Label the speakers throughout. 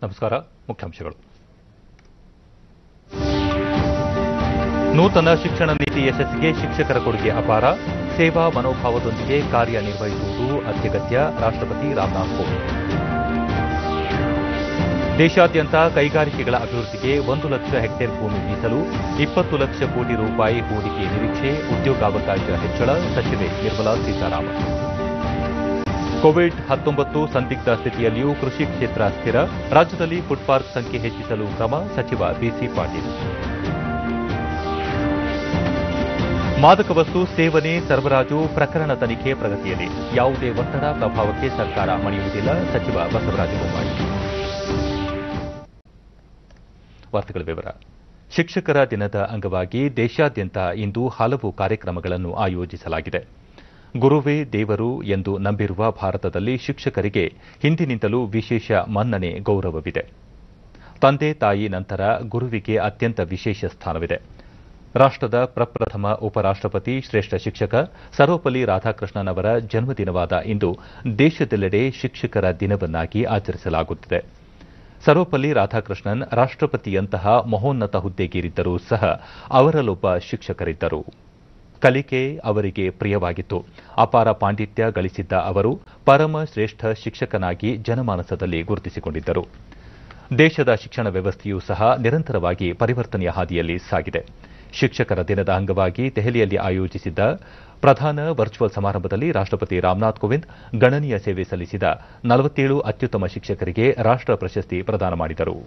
Speaker 1: ನಮಸ್ಕಾರ. ಮುಖ್ಯಾಂಶಗಳು. ನೂತನ ಶಿಕ್ಷಣ ನೀತಿ ಯಶಸ್ಸಿಗೆ ಶಿಕ್ಷಕರ ಕೊಡುಗೆ ಅಪಾರ. ಸೇವಾ ಮನೋಭಾವದೊಂದಿಗೆ ಕಾರ್ಯನಿರ್ವಹಿಸುವುದು ಅತ್ಯಗತ್ಯ. ರಾಷ್ಟ್ರಪತಿ ರಾಮನಾಥ್ ಕೋವಿಂದ್. ದೇಶಾದ್ಯಂತ ಕೈಗಾರಿಕೆಗಳ ಅಭಿವೃದ್ಧಿಗೆ 1 ಲಕ್ಷ ಹೆಕ್ಟೇರ್ ಭೂಮಿ ಮೀಸಲು, 20 ಲಕ್ಷ ಕೋಟಿ ರೂಪಾಯಿ ಹೂಡಿಕೆ ನಿರೀಕ್ಷೆ. ಉದ್ಯೋಗಾವಕಾಶ ಹೆಚ್ಚಳ. ಸಚಿವೆ ನಿರ್ಮಲಾ ಸೀತಾರಾಮನ್. ಕೋವಿಡ್-19 ಸಂದಿಗ್ಧ ಸ್ಥಿತಿಯಲ್ಲಿಯೂ ಕೃಷಿ ಕ್ಷೇತ್ರ ಸ್ಥಿರ. ರಾಜ್ಯದಲ್ಲಿ ಫುಡ್ ಪಾರ್ಕ್ ಸಂಖ್ಯೆ ಹೆಚ್ಚಿಸಲು ಕ್ರಮ. ಸಚಿವ ಬಿಸಿ ಪಾಟೀಲ್. ಮಾದಕ ವಸ್ತು ಸೇವನೆ ಸರಬರಾಜು ಪ್ರಕರಣ ತನಿಖೆ ಪ್ರಗತಿಯಲ್ಲಿ. ಯಾವುದೇ ಒತ್ತಡ ಪ್ರಭಾವಕ್ಕೆ ಸರ್ಕಾರ ಮಣಿಯುವುದಿಲ್ಲ. ಸಚಿವ ಬಸವರಾಜ ಬೊಮ್ಮಾಯಿ. ವಾರ್ತೆಗಳ ವಿವರ. ಶಿಕ್ಷಕರ ದಿನದ ಅಂಗವಾಗಿ ದೇಶಾದ್ಯಂತ ಇಂದು ಹಲವು ಕಾರ್ಯಕ್ರಮಗಳನ್ನು ಆಯೋಜಿಸಲಾಗಿದೆ. ಗುರುವೇ ದೇವರು ಎಂದು ನಂಬಿರುವ ಭಾರತದಲ್ಲಿ ಶಿಕ್ಷಕರಿಗೆ ಹಿಂದಿನಿಂದಲೂ ವಿಶೇಷ ಮನ್ನಣೆ, ಗೌರವವಿದೆ. ತಂದೆ ತಾಯಿ ನಂತರ ಗುರುವಿಗೆ ಅತ್ಯಂತ ವಿಶೇಷ ಸ್ಥಾನವಿದೆ. ರಾಷ್ಟದ ಪ್ರಪ್ರಥಮ ಉಪರಾಷ್ಟಪತಿ, ಶ್ರೇಷ್ಠ ಶಿಕ್ಷಕ ಸರ್ವಪಲ್ಲಿ ರಾಧಾಕೃಷ್ಣನ್ ಅವರ ಜನ್ಮದಿನವಾದ ಇಂದು ದೇಶದೆಲ್ಲೆಡೆ ಶಿಕ್ಷಕರ ದಿನವನ್ನಾಗಿ ಆಚರಿಸಲಾಗುತ್ತಿದೆ. ಸರ್ವಪಲ್ಲಿ ರಾಧಾಕೃಷ್ಣನ್ ರಾಷ್ಟಪತಿಯಂತಹ ಮಹೋನ್ನತ ಹುದ್ದೆಗೇರಿದ್ದರೂ ಸಹ ಅವರಲ್ಲೊಬ್ಬ ಶಿಕ್ಷಕರಿದ್ದರು. ಕಲಿಕೆ ಅವರಿಗೆ ಪ್ರಿಯವಾಗಿತ್ತು. ಅಪಾರ ಪಾಂಡಿತ್ಯ ಗಳಿಸಿದ್ದ ಅವರು ಪರಮ ಶ್ರೇಷ್ಠ ಶಿಕ್ಷಕನಾಗಿ ಜನಮಾನಸದಲ್ಲಿ ಗುರುತಿಸಿಕೊಂಡಿದ್ದರು. ದೇಶದ ಶಿಕ್ಷಣ ವ್ಯವಸ್ಥೆಯೂ ಸಹ ನಿರಂತರವಾಗಿ ಪರಿವರ್ತನೆಯ ಹಾದಿಯಲ್ಲಿ ಸಾಗಿದೆ. ಶಿಕ್ಷಕರ ದಿನದ ಅಂಗವಾಗಿ ದೆಹಲಿಯಲ್ಲಿ ಆಯೋಜಿಸಿದ್ದ ಪ್ರಧಾನ ವರ್ಚುವಲ್ ಸಮಾರಂಭದಲ್ಲಿ ರಾಷ್ಟಪತಿ ರಾಮನಾಥ್ ಕೋವಿಂದ್ ಗಣನೀಯ ಸೇವೆ ಸಲ್ಲಿಸಿದ 47 ಅತ್ಯುತ್ತಮ ಶಿಕ್ಷಕರಿಗೆ ರಾಷ್ಟ ಪ್ರಶಸ್ತಿ ಪ್ರದಾನ ಮಾಡಿದರು.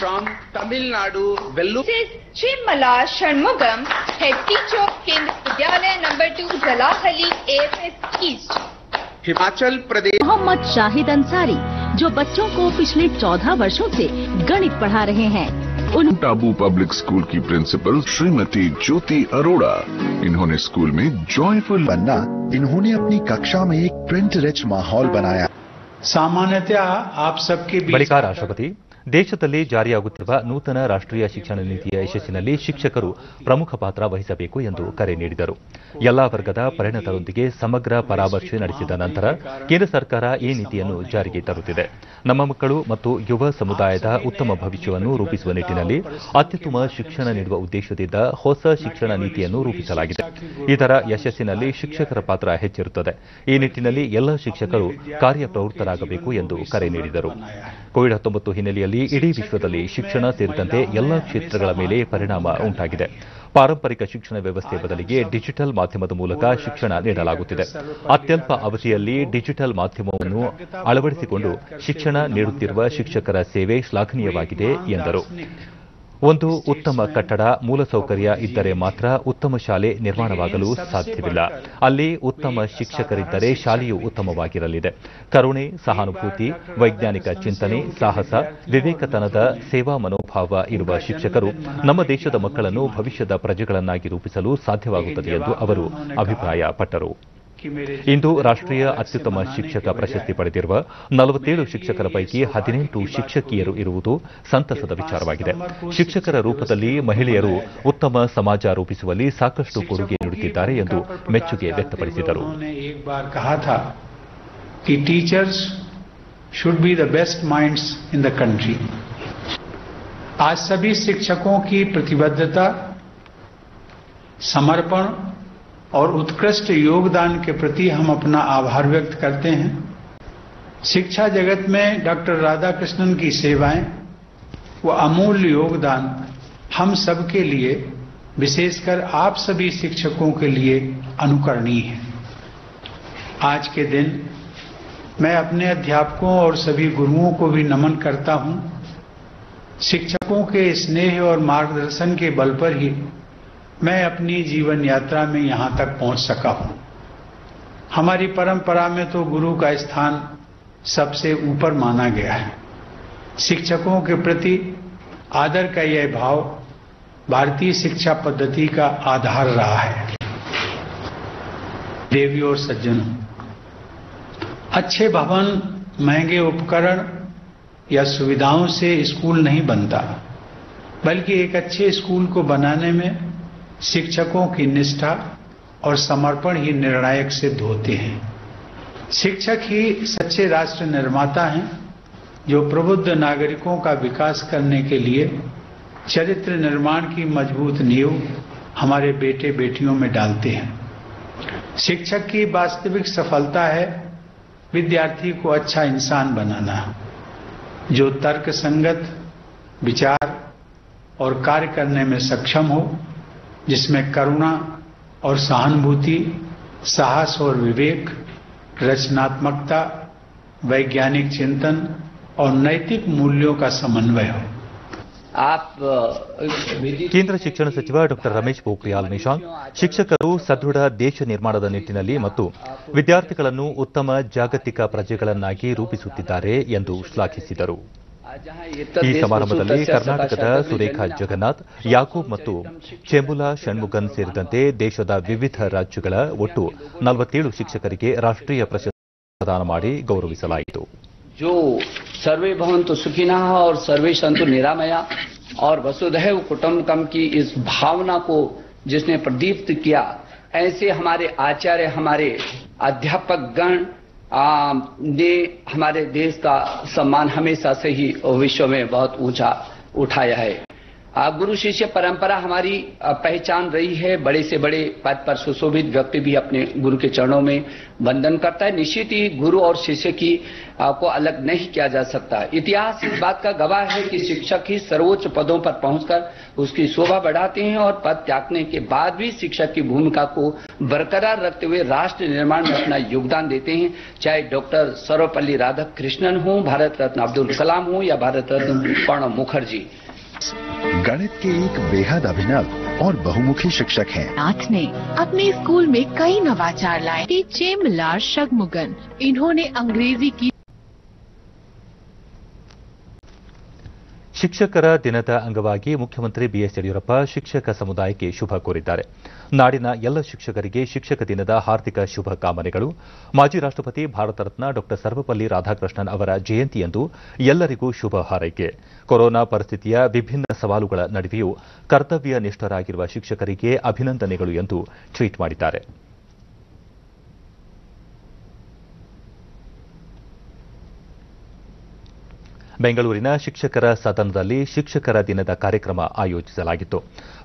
Speaker 2: From Tamil Nadu, Vellore.
Speaker 3: This is Chimala Shanmugam, head teacher of Kendra Vidyalaya number 2, Jalahali, AFS East.
Speaker 2: Himachal Pradesh.
Speaker 4: Mohammad Shahid Ansari, जो बच्चों को पिछले 14 वर्षों से गणित पढ़ा रहे हैं.
Speaker 5: टाबू पब्लिक स्कूल की प्रिंसिपल श्रीमती ज्योति अरोड़ा. इन्होंने स्कूल में जॉयफुल
Speaker 6: बनना, इन्होंने अपनी कक्षा में एक प्रिंट रिच माहौल बनाया.
Speaker 7: सामान्यतः आप सबके
Speaker 1: ಬಳಿಕ ರಾಷ್ಟ್ರಪತಿ ದೇಶದಲ್ಲಿ ಜಾರಿಯಾಗುತ್ತಿರುವ ನೂತನ ರಾಷ್ಟ್ರೀಯ ಶಿಕ್ಷಣ ನೀತಿಯ ಯಶಸ್ಸಿನಲ್ಲಿ ಶಿಕ್ಷಕರು ಪ್ರಮುಖ ಪಾತ್ರ ವಹಿಸಬೇಕು ಎಂದು ಕರೆ ನೀಡಿದರು. ಎಲ್ಲಾ ವರ್ಗದ ಪರಿಣತರೊಂದಿಗೆ ಸಮಗ್ರ ಪರಾಮರ್ಶೆ ನಡೆಸಿದ ನಂತರ ಕೇಂದ್ರ ಸರ್ಕಾರ ಈ ನೀತಿಯನ್ನು ಜಾರಿಗೆ ತರುತ್ತಿದೆ. ನಮ್ಮ ಮಕ್ಕಳು ಮತ್ತು ಯುವ ಸಮುದಾಯದ ಉತ್ತಮ ಭವಿಷ್ಯವನ್ನು ರೂಪಿಸುವ ನಿಟ್ಟಿನಲ್ಲಿ ಅತ್ಯುತ್ತಮ ಶಿಕ್ಷಣ ನೀಡುವ ಉದ್ದೇಶದಿಂದ ಹೊಸ ಶಿಕ್ಷಣ ನೀತಿಯನ್ನು ರೂಪಿಸಲಾಗಿದೆ. ಇದರ ಯಶಸ್ಸಿನಲ್ಲಿ ಶಿಕ್ಷಕರ ಪಾತ್ರ ಹೆಚ್ಚಿರುತ್ತದೆ. ಈ ನಿಟ್ಟಿನಲ್ಲಿ ಎಲ್ಲ ಶಿಕ್ಷಕರು ಕಾರ್ಯಪ್ರವೃತ್ತರಾಗಬೇಕು ಎಂದು ಕರೆ ನೀಡಿದರು. ಕೋವಿಡ್-19 ಹಿನ್ನೆಲೆಯಲ್ಲಿ ಇಡೀ ವಿಶ್ವದಲ್ಲಿ ಶಿಕ್ಷಣ ಸೇರಿದಂತೆ ಎಲ್ಲಾ ಕ್ಷೇತ್ರಗಳ ಮೇಲೆ ಪರಿಣಾಮ ಉಂಟಾಗಿದೆ. ಪಾರಂಪರಿಕ ಶಿಕ್ಷಣ ವ್ಯವಸ್ಥೆ ಬದಲಿಗೆ ಡಿಜಿಟಲ್ ಮಾಧ್ಯಮದ ಮೂಲಕ ಶಿಕ್ಷಣ ನೀಡಲಾಗುತ್ತಿದೆ. ಅತ್ಯಲ್ಪ ಅವಧಿಯಲ್ಲಿ ಡಿಜಿಟಲ್ ಮಾಧ್ಯಮವನ್ನು ಅಳವಡಿಸಿಕೊಂಡು ಶಿಕ್ಷಣ ನೀಡುತ್ತಿರುವ ಶಿಕ್ಷಕರ ಸೇವೆ ಶ್ಲಾಘನೀಯವಾಗಿದೆ ಎಂದರು. ಒಂದು ಉತ್ತಮ ಕಟ್ಟಡ, ಮೂಲಸೌಕರ್ಯ ಇದ್ದರೆ ಮಾತ್ರ ಉತ್ತಮ ಶಾಲೆ ನಿರ್ಮಾಣವಾಗಲು ಸಾಧ್ಯವಿಲ್ಲ. ಅಲ್ಲಿ ಉತ್ತಮ ಶಿಕ್ಷಕರಿದ್ದರೆ ಶಾಲೆಯು ಉತ್ತಮವಾಗಿರಲಿದೆ. ಕರುಣೆ, ಸಹಾನುಭೂತಿ, ವೈಜ್ಞಾನಿಕ ಚಿಂತನೆ, ಸಾಹಸ, ವಿವೇಕತನದ ಸೇವಾ ಮನೋಭಾವ ಇರುವ ಶಿಕ್ಷಕರು ನಮ್ಮ ದೇಶದ ಮಕ್ಕಳನ್ನು ಭವಿಷ್ಯದ ಪ್ರಜೆಗಳನ್ನಾಗಿ ರೂಪಿಸಲು ಸಾಧ್ಯವಾಗುತ್ತದೆ ಎಂದು ಅವರು ಅಭಿಪ್ರಾಯಪಟ್ಟರು. ಇಂದು ರಾಷ್ಟ್ರೀಯ ಅತ್ಯುತ್ತಮ ಶಿಕ್ಷಕ ಪ್ರಶಸ್ತಿ ಪಡೆದಿರುವ 47 ಶಿಕ್ಷಕರ ಪೈಕಿ 18 ಶಿಕ್ಷಕಿಯರು ಇರುವುದು ಸಂತಸದ ವಿಚಾರವಾಗಿದೆ. ಶಿಕ್ಷಕರ ರೂಪದಲ್ಲಿ ಮಹಿಳೆಯರು ಉತ್ತಮ ಸಮಾಜ ರೂಪಿಸುವಲ್ಲಿ ಸಾಕಷ್ಟು ಕೊಡುಗೆ ನೀಡುತ್ತಿದ್ದಾರೆ ಎಂದು ಮೆಚ್ಚುಗೆ ವ್ಯಕ್ತಪಡಿಸಿದರು.
Speaker 7: Teachers should be the best minds in the country. आज सभी शिक्षकों की प्रतिबद्धता, समर्पण और उत्कृष्ट योगदान के प्रति हम अपना आभार व्यक्त करते हैं. शिक्षा जगत में डॉक्टर राधाकृष्णन की सेवाएं व अमूल्य योगदान हम सबके लिए, विशेषकर आप सभी शिक्षकों के लिए अनुकरणीय है. आज के दिन मैं अपने अध्यापकों और सभी गुरुओं को भी नमन करता हूं. शिक्षकों के स्नेह और मार्गदर्शन के बल पर ही मैं अपनी जीवन यात्रा में यहां तक पहुंच सका हूं. हमारी परंपरा में तो गुरु का स्थान सबसे ऊपर माना गया है. शिक्षकों के प्रति आदर का यह भाव भारतीय शिक्षा पद्धति का आधार रहा है. देवी और सज्जनों, अच्छे भवन, महंगे उपकरण या सुविधाओं से स्कूल नहीं बनता, बल्कि एक अच्छे स्कूल को बनाने में शिक्षकों की निष्ठा और समर्पण ही निर्णायक सिद्ध होते हैं। शिक्षक ही सच्चे राष्ट्र निर्माता हैं, जो प्रबुद्ध नागरिकों का विकास करने के लिए चरित्र निर्माण की मजबूत नींव हमारे बेटे बेटियों में डालते हैं। शिक्षक की वास्तविक सफलता है विद्यार्थी को अच्छा इंसान बनाना, जो तर्क संगत विचार और कार्य करने में सक्षम हो, जिसमें करुणा और सहानुभूति, साहस और विवेक, रचनात्मकता, वैज्ञानिक चिंतन और नैतिक मूल्यों का समन्वय हो।
Speaker 1: ಕೇಂದ್ರ ಶಿಕ್ಷಣ ಸಚಿವ ಡಾ ರಮೇಶ್ ಪೋಖ್ರಿಯಾಲ್ ನಿಶಾಂಕ್ ಶಿಕ್ಷಕರು ಸದೃಢ ದೇಶ ನಿರ್ಮಾಣದ ನಿಟ್ಟಿನಲ್ಲಿ ಮತ್ತು ವಿದ್ಯಾರ್ಥಿಗಳನ್ನು ಉತ್ತಮ ಜಾಗತಿಕ ಪ್ರಜೆಗಳನ್ನಾಗಿ ರೂಪಿಸುತ್ತಿದ್ದಾರೆ ಎಂದು ಶ್ಲಾಘಿಸಿದರು. ಈ ಸಮಾರಂಭದಲ್ಲಿ ಕರ್ನಾಟಕದ ಸುರೇಖಾ ಜಗನ್ನಾಥ್, ಯಾಕೂಬ್ ಮತ್ತು ಚೆಂಬುಲಾ ಷಣ್ಮುಗನ್ ಸೇರಿದಂತೆ ದೇಶದ ವಿವಿಧ ರಾಜ್ಯಗಳ ಒಟ್ಟು 47 ಶಿಕ್ಷಕರಿಗೆ ರಾಷ್ಟ್ರೀಯ ಪ್ರಶಸ್ತಿ ಪ್ರದಾನ ಮಾಡಿ ಗೌರವಿಸಲಾಯಿತು.
Speaker 8: जो सर्वे भवन्तु सुखिनः और सर्वे सन्तु निरामया और वसुधैव कुटुम्बकम की इस भावना को जिसने प्रदीप्त किया, ऐसे हमारे आचार्य, हमारे अध्यापक गण ने हमारे देश का सम्मान हमेशा से ही विश्व में बहुत ऊंचा उठाया है. गुरु शिष्य परंपरा हमारी पहचान रही है. बड़े से बड़े पद पर सुशोभित व्यक्ति भी अपने गुरु के चरणों में वंदन करता है. निश्चित ही गुरु और शिष्य की को अलग नहीं किया जा सकता. इतिहास इस बात का गवाह है कि शिक्षक ही सर्वोच्च पदों पर पहुंचकर उसकी शोभा बढ़ाते हैं और पद त्यागने के बाद भी शिक्षक की भूमिका को बरकरार रखते हुए राष्ट्र निर्माण में अपना योगदान देते हैं. चाहे डॉक्टर सर्वपल्ली राधाकृष्णन हो, भारत रत्न अब्दुल कलाम हो या भारत रत्न प्रणब मुखर्जी.
Speaker 6: गणित के एक बेहद अभिनव और बहुमुखी शिक्षक हैं.
Speaker 9: नाथ ने अपने स्कूल में कई नवाचार लाए. चेमलार षण्मुगन, इन्होंने अंग्रेजी की.
Speaker 1: ಶಿಕ್ಷಕರ ದಿನದ ಅಂಗವಾಗಿ ಮುಖ್ಯಮಂತ್ರಿ ಬಿಎಸ್ ಯಡಿಯೂರಪ್ಪ ಶಿಕ್ಷಕ ಸಮುದಾಯಕ್ಕೆ ಶುಭ ಕೋರಿದ್ದಾರೆ. ನಾಡಿನ ಎಲ್ಲ ಶಿಕ್ಷಕರಿಗೆ ಶಿಕ್ಷಕ ದಿನದ ಹಾರ್ದಿಕ ಶುಭ ಕಾಮನೆಗಳು. ಮಾಜಿ ರಾಷ್ಟಪತಿ ಭಾರತ ರತ್ನ ಡಾ ಸರ್ವಪಲ್ಲಿ ರಾಧಾಕೃಷ್ಣನ್ ಅವರ ಜಯಂತಿಯಂದು ಎಲ್ಲರಿಗೂ ಶುಭ ಹಾರೈಕೆ. ಕೊರೋನಾ ಪರಿಸ್ಥಿತಿಯ ವಿಭಿನ್ನ ಸವಾಲುಗಳ ನಡುವೆಯೂ ಕರ್ತವ್ಯ ನಿಷ್ಠರಾಗಿರುವ ಶಿಕ್ಷಕರಿಗೆ ಅಭಿನಂದನೆಗಳು ಎಂದು ಟ್ವೀಟ್ ಮಾಡಿದ್ದಾರೆ. ಬೆಂಗಳೂರಿನ ಶಿಕ್ಷಕರ ಸದನದಲ್ಲಿ ಶಿಕ್ಷಕರ ದಿನದ ಕಾರ್ಯಕ್ರಮ ಆಯೋಜಿಸಲಾಗಿತ್ತು.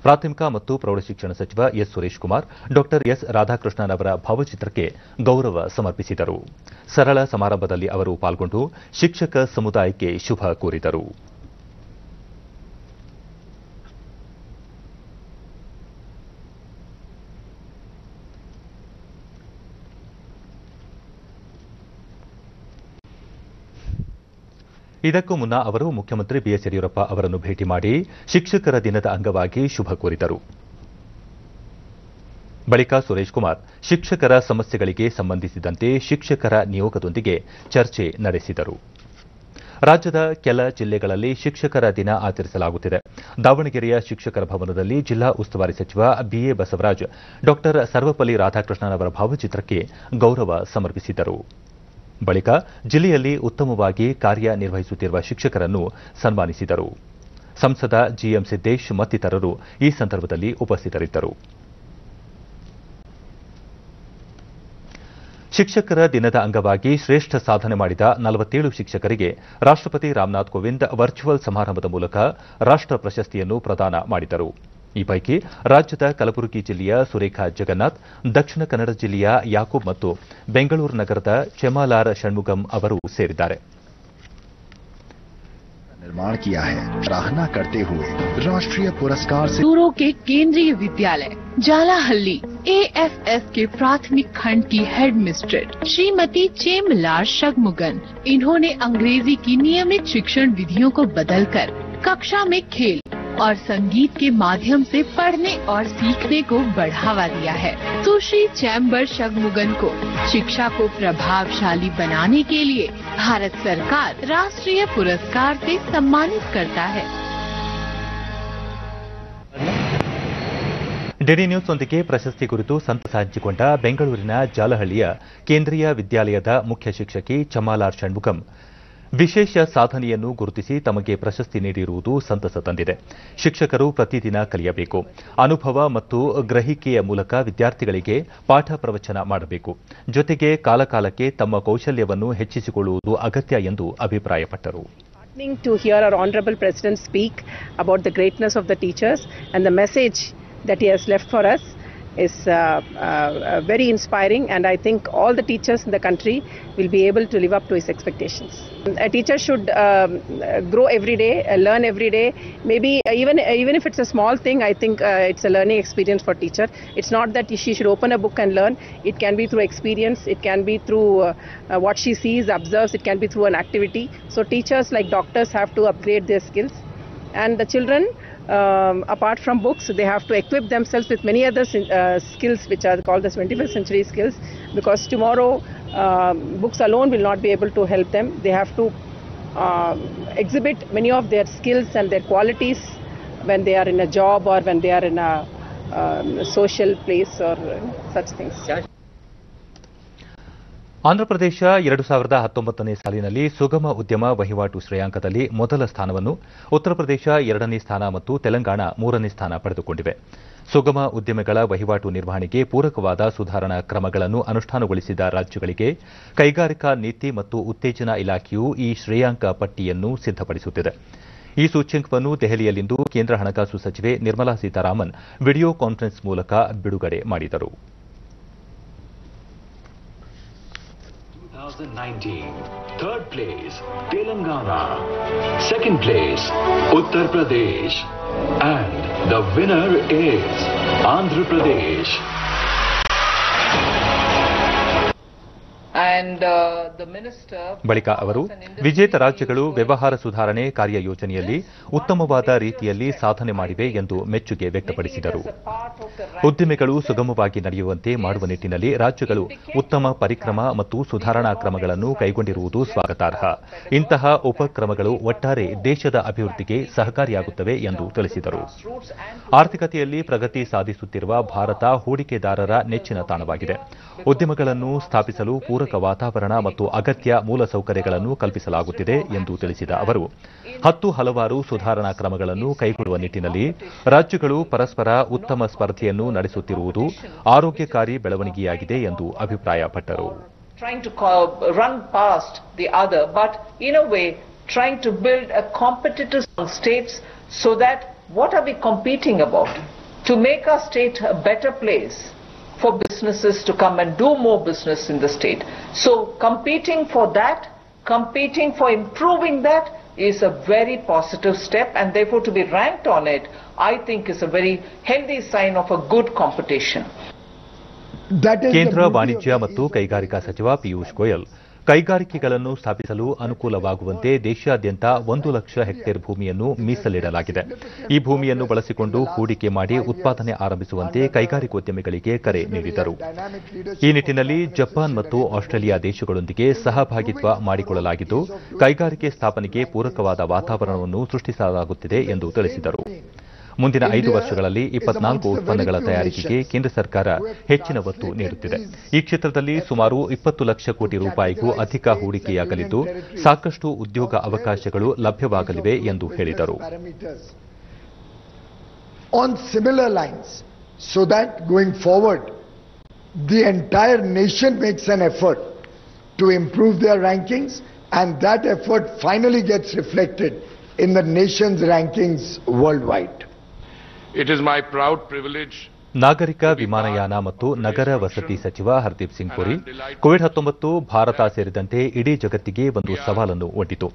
Speaker 1: ಪ್ರಾಥಮಿಕ ಮತ್ತು ಪ್ರೌಢಶಿಕ್ಷಣ ಸಚಿವ ಎಸ್ ಸುರೇಶ್ ಕುಮಾರ್ ಡಾ ಎಸ್ ರಾಧಾಕೃಷ್ಣನ್ ಅವರ ಭಾವಚಿತ್ರಕ್ಕೆ ಗೌರವ ಸಮರ್ಪಿಸಿದರು. ಸರಳ ಸಮಾರಂಭದಲ್ಲಿ ಅವರು ಪಾಲ್ಗೊಂಡು ಶಿಕ್ಷಕ ಸಮುದಾಯಕ್ಕೆ ಶುಭ ಕೋರಿದರು. ಇದಕ್ಕೂ ಮುನ್ನ ಅವರು ಮುಖ್ಯಮಂತ್ರಿ ಬಿಎಸ್ ಯಡಿಯೂರಪ್ಪ ಅವರನ್ನು ಭೇಟಿ ಮಾಡಿ ಶಿಕ್ಷಕರ ದಿನದ ಅಂಗವಾಗಿ ಶುಭ ಕೋರಿದರು. ಬಳಿಕ ಸುರೇಶ್ ಕುಮಾರ್ ಶಿಕ್ಷಕರ ಸಮಸ್ಯೆಗಳಿಗೆ ಸಂಬಂಧಿಸಿದಂತೆ ಶಿಕ್ಷಕರ ನಿಯೋಗದೊಂದಿಗೆ ಚರ್ಚೆ ನಡೆಸಿದರು. ರಾಜ್ಯದ ಕೆಲ ಜಿಲ್ಲೆಗಳಲ್ಲಿ ಶಿಕ್ಷಕರ ದಿನ ಆಚರಿಸಲಾಗುತ್ತಿದೆ. ದಾವಣಗೆರೆಯ ಶಿಕ್ಷಕರ ಭವನದಲ್ಲಿ ಜಿಲ್ಲಾ ಉಸ್ತುವಾರಿ ಸಚಿವ ಬಿಎ ಬಸವರಾಜ್ ಡಾ ಸರ್ವಪಲ್ಲಿ ರಾಧಾಕೃಷ್ಣನ್ ಅವರ ಭಾವಚಿತ್ರಕ್ಕೆ ಗೌರವ ಸಮರ್ಪಿಸಿದರು. ಬಳಿಕ ಜಿಲ್ಲೆಯಲ್ಲಿ ಉತ್ತಮವಾಗಿ ಕಾರ್ಯನಿರ್ವಹಿಸುತ್ತಿರುವ ಶಿಕ್ಷಕರನ್ನು ಸನ್ಮಾನಿಸಿದರು. ಸಂಸದ ಜಿಎಂ ಸಿದ್ದೇಶ್ ಮತ್ತಿತರರು ಈ ಸಂದರ್ಭದಲ್ಲಿ ಉಪಸ್ಥಿತರಿದ್ದರು. ಶಿಕ್ಷಕರ ದಿನದ ಅಂಗವಾಗಿ ಶ್ರೇಷ್ಠ ಸಾಧನೆ ಮಾಡಿದ 47 ಶಿಕ್ಷಕರಿಗೆ ರಾಷ್ಟಪತಿ ರಾಮನಾಥ್ ಕೋವಿಂದ್ ವರ್ಚುವಲ್ ಸಮಾರಂಭದ ಮೂಲಕ ರಾಷ್ಟ ಪ್ರಶಸ್ತಿಯನ್ನು ಪ್ರದಾನ ಮಾಡಿದರು. ಈ ಪೈಕಿ ರಾಜ್ಯದ ಕಲಬುರಗಿ ಜಿಲ್ಲೆಯ ಸುರೇಖಾ ಜಗನ್ನಾಥ್, ದಕ್ಷಿಣ ಕನ್ನಡ ಜಿಲ್ಲೆಯ ಯಾಕೂಬ್ ಮತ್ತು ಬೆಂಗಳೂರು ನಗರದ ಚೆಮಾಲಾರ್ ಷಣ್ಮುಗಂ ಅವರು ಸೇರಿದ್ದಾರೆ.
Speaker 6: निर्माण किया है. सराहना करते हुए राष्ट्रीय पुरस्कार से
Speaker 9: दूरों के केंद्रीय विद्यालय जालाहल्ली AFS के प्राथमिक खंड की हेड मिस्ट्रेस श्रीमती चेमलार षण्मुगन, इन्होंने अंग्रेजी की नियमित शिक्षण विधियों को बदलकर कक्षा में खेल और संगीत के माध्यम से पढ़ने और सीखने को बढ़ावा दिया है. सुश्री चैम्बर षण्मुगन को शिक्षा को प्रभावशाली बनाने के लिए भारत सरकार राष्ट्रीय पुरस्कार से सम्मानित करता है.
Speaker 1: ಡಿಡಿ ನ್ಯೂಸ್ನೊಂದಿಗೆ ಪ್ರಶಸ್ತಿ ಕುರಿತು ಸಂತಸ ಹಂಚಿಕೊಂಡ ಬೆಂಗಳೂರಿನ ಜಾಲಹಳ್ಳಿಯ ಕೇಂದ್ರೀಯ ವಿದ್ಯಾಲಯದ ಮುಖ್ಯ ಶಿಕ್ಷಕಿ ಚಮಾಲಾರ್ ಷಣ್ಮುಗಂ, ವಿಶೇಷ ಸಾಧನೆಯನ್ನು ಗುರುತಿಸಿ ತಮಗೆ ಪ್ರಶಸ್ತಿ ನೀಡಿರುವುದು ಸಂತಸ ತಂದಿದೆ. ಶಿಕ್ಷಕರು ಪ್ರತಿದಿನ ಕಲಿಯಬೇಕು. ಅನುಭವ ಮತ್ತು ಗ್ರಹಿಕೆಯ ಮೂಲಕ ವಿದ್ಯಾರ್ಥಿಗಳಿಗೆ ಪಾಠ ಪ್ರವಚನ ಮಾಡಬೇಕು. ಜೊತೆಗೆ ಕಾಲಕಾಲಕ್ಕೆ ತಮ್ಮ ಕೌಶಲ್ಯವನ್ನು ಹೆಚ್ಚಿಸಿಕೊಳ್ಳುವುದು ಅಗತ್ಯ ಎಂದು ಅಭಿಪ್ರಾಯಪಟ್ಟರು.
Speaker 10: To hear our Honorable President speak about the greatness of the teachers and the message that he has left for us is very inspiring, and I think all the teachers in the country will be able to live up to his expectations. A teacher should grow every day, learn every day. Maybe even if it's a small thing, I think it's a learning experience for teacher. It's not that she should open a book and learn. It can be through experience. It can be through what she sees, observes. It can be through an activity. So teachers, like doctors, have to upgrade their skills, and the children, apart from books, they have to equip themselves with many other skills which are called the 21st century skills, because tomorrow books alone will not be able to help them. They have to exhibit many of their skills and their qualities when they are in a job or when they are in a social place or such things.
Speaker 1: Andhra Pradesh 2019ನೇ ಸಾಲಿನಲ್ಲಿ ಸುಗಮ ಉದ್ಯಮ ವಹಿವಾಟು ಶ್ರೇಯಾಂಕದಲ್ಲಿ ಮೊದಲ ಸ್ಥಾನವನ್ನು, ಉತ್ತರ ಪ್ರದೇಶ 2ನೇ ಸ್ಥಾನ ಮತ್ತು ತೆಲಂಗಾಣ 3ನೇ ಸ್ಥಾನ ಪಡೆದುಕೊಂಡಿವೆ. ಸುಗಮ ಉದ್ಯಮಗಳ ವಹಿವಾಟು ನಿರ್ವಹಣೆಗೆ ಪೂರಕವಾದ ಸುಧಾರಣಾ ಕ್ರಮಗಳನ್ನು ಅನುಷ್ಠಾನಗೊಳಿಸಿದ ರಾಜ್ಯಗಳಿಗೆ ಕೈಗಾರಿಕಾ ನೀತಿ ಮತ್ತು ಉತ್ತೇಜನ ಇಲಾಖೆಯು ಈ ಶ್ರೇಯಾಂಕ ಪಟ್ಟಿಯನ್ನು ಸಿದ್ದಪಡಿಸುತ್ತಿದೆ. ಈ ಸೂಚ್ಯಂಕವನ್ನು ದೆಹಲಿಯಲ್ಲಿಂದು ಕೇಂದ್ರ ಹಣಕಾಸು ಸಚಿವೆ ನಿರ್ಮಲಾ ಸೀತಾರಾಮನ್ ವಿಡಿಯೋ ಕಾನ್ಫರೆನ್ಸ್ ಮೂಲಕ ಬಿಡುಗಡೆ ಮಾಡಿದರು.
Speaker 11: 2019, third place Telangana, second place Uttar Pradesh, and the winner is Andhra Pradesh.
Speaker 1: ಬಳಿಕ ಅವರು ವಿಜೇತ ರಾಜ್ಯಗಳು ವ್ಯವಹಾರ ಸುಧಾರಣೆ ಕಾರ್ಯಯೋಜನೆಯಲ್ಲಿ ಉತ್ತಮವಾದ ರೀತಿಯಲ್ಲಿ ಸಾಧನೆ ಮಾಡಿವೆ ಎಂದು ಮೆಚ್ಚುಗೆ ವ್ಯಕ್ತಪಡಿಸಿದರು. ಉದ್ದಿಮೆಗಳು ಸುಗಮವಾಗಿ ನಡೆಯುವಂತೆ ಮಾಡುವ ನಿಟ್ಟಿನಲ್ಲಿ ರಾಜ್ಯಗಳು ಉತ್ತಮ ಪರಿಕ್ರಮ ಮತ್ತು ಸುಧಾರಣಾ ಕ್ರಮಗಳನ್ನು ಕೈಗೊಂಡಿರುವುದು ಸ್ವಾಗತಾರ್ಹ. ಇಂತಹ ಉಪಕ್ರಮಗಳು ಒಟ್ಟಾರೆ ದೇಶದ ಅಭಿವೃದ್ಧಿಗೆ ಸಹಕಾರಿಯಾಗುತ್ತವೆ ಎಂದು ತಿಳಿಸಿದರು. ಆರ್ಥಿಕತೆಯಲ್ಲಿ ಪ್ರಗತಿ ಸಾಧಿಸುತ್ತಿರುವ ಭಾರತ ಹೂಡಿಕೆದಾರರ ನೆಚ್ಚಿನ ತಾಣವಾಗಿದೆ. ಉದ್ಯಮಗಳನ್ನು ಸ್ಥಾಪಿಸಲು ಪೂರಕ ವಾತಾವರಣ ಮತ್ತು ಅಗತ್ಯ ಮೂಲಸೌಕರ್ಯಗಳನ್ನು ಕಲ್ಪಿಸಲಾಗುತ್ತಿದೆ ಎಂದು ತಿಳಿಸಿದ ಅವರು 10 ಹಲವಾರು ಸುಧಾರಣಾ ಕ್ರಮಗಳನ್ನು ಕೈಗೊಳ್ಳುವ ನಿಟ್ಟಿನಲ್ಲಿ ರಾಜ್ಯಗಳು ಪರಸ್ಪರ ಉತ್ತಮ ಸ್ಪರ್ಧೆಯನ್ನು ನಡೆಸುತ್ತಿರುವುದು ಆರೋಗ್ಯಕಾರಿ ಬೆಳವಣಿಗೆಯಾಗಿದೆ ಎಂದು ಅಭಿಪ್ರಾಯಪಟ್ಟರು.
Speaker 12: Trying to run past the other, but in a way trying to build a competitive states so that what are we competing about? To make our state a better place for businesses to come and do more business in the state. So competing for that, competing for improving that is a very positive step, and therefore to be ranked on it, I think is a very healthy sign of a good competition.
Speaker 1: ಕೇಂದ್ರ ವಾಣಿಜ್ಯ ಮತ್ತು ಕೈಗಾರಿಕಾ ಸಚಿವ ಪಿಯೂಷ್ ಗೋಯಲ್ ಕೈಗಾರಿಕೆಗಳನ್ನು ಸ್ಥಾಪಿಸಲು ಅನುಕೂಲವಾಗುವಂತೆ ದೇಶಾದ್ಯಂತ 1 lakh hectare ಭೂಮಿಯನ್ನು ಮೀಸಲಿಡಲಾಗಿದೆ. ಈ ಭೂಮಿಯನ್ನು ಬಳಸಿಕೊಂಡು ಹೂಡಿಕೆ ಮಾಡಿ ಉತ್ಪಾದನೆ ಆರಂಭಿಸುವಂತೆ ಕೈಗಾರಿಕೋದ್ಯಮಿಗಳಿಗೆ ಕರೆ ನೀಡಿದರು. ಈ ನಿಟ್ಟಿನಲ್ಲಿ ಜಪಾನ್ ಮತ್ತು ಆಸ್ಟ್ರೇಲಿಯಾ ದೇಶಗಳೊಂದಿಗೆ ಸಹಭಾಗಿತ್ವ ಮಾಡಿಕೊಳ್ಳಲಾಗಿದ್ದು ಕೈಗಾರಿಕೆ ಸ್ಥಾಪನೆಗೆ ಪೂರಕವಾದ ವಾತಾವರಣವನ್ನು ಸೃಷ್ಟಿಸಲಾಗುತ್ತಿದೆ ಎಂದು ತಿಳಿಸಿದರು. ಮುಂದಿನ 5 ವರ್ಷಗಳಲ್ಲಿ 24 ಉತ್ಪನ್ನಗಳ ತಯಾರಿಕೆಗೆ ಕೇಂದ್ರ ಸರ್ಕಾರ ಹೆಚ್ಚಿನ ಒತ್ತು ನೀಡುತ್ತಿದೆ. ಈ ಕ್ಷೇತ್ರದಲ್ಲಿ ಸುಮಾರು 20 ಲಕ್ಷ ಕೋಟಿ ರೂಪಾಯಿಗೂ ಅಧಿಕ ಹೂಡಿಕೆಯಾಗಲಿದ್ದು ಸಾಕಷ್ಟು ಉದ್ಯೋಗ ಅವಕಾಶಗಳು ಲಭ್ಯವಾಗಲಿವೆ ಎಂದು ಹೇಳಿದರು.
Speaker 13: On similar lines, so that going forward the entire nation makes an effort to improve their rankings, and that effort finally gets reflected in the nation's rankings worldwide.
Speaker 14: It is my proud privilege.
Speaker 1: ನಾಗರಿಕ ವಿಮಾನಯಾನ ಮತ್ತು ನಗರ ವಸತಿ ಸಚಿವ Hardeep Singh Puri COVID-19 Bharat ಸೇರಿದಂತೆ ಇಡೀ ಜಗತ್ತಿಗೆ ಒಂದು ಸವಾಲನ್ನು ಒಡ್ಡಿತು.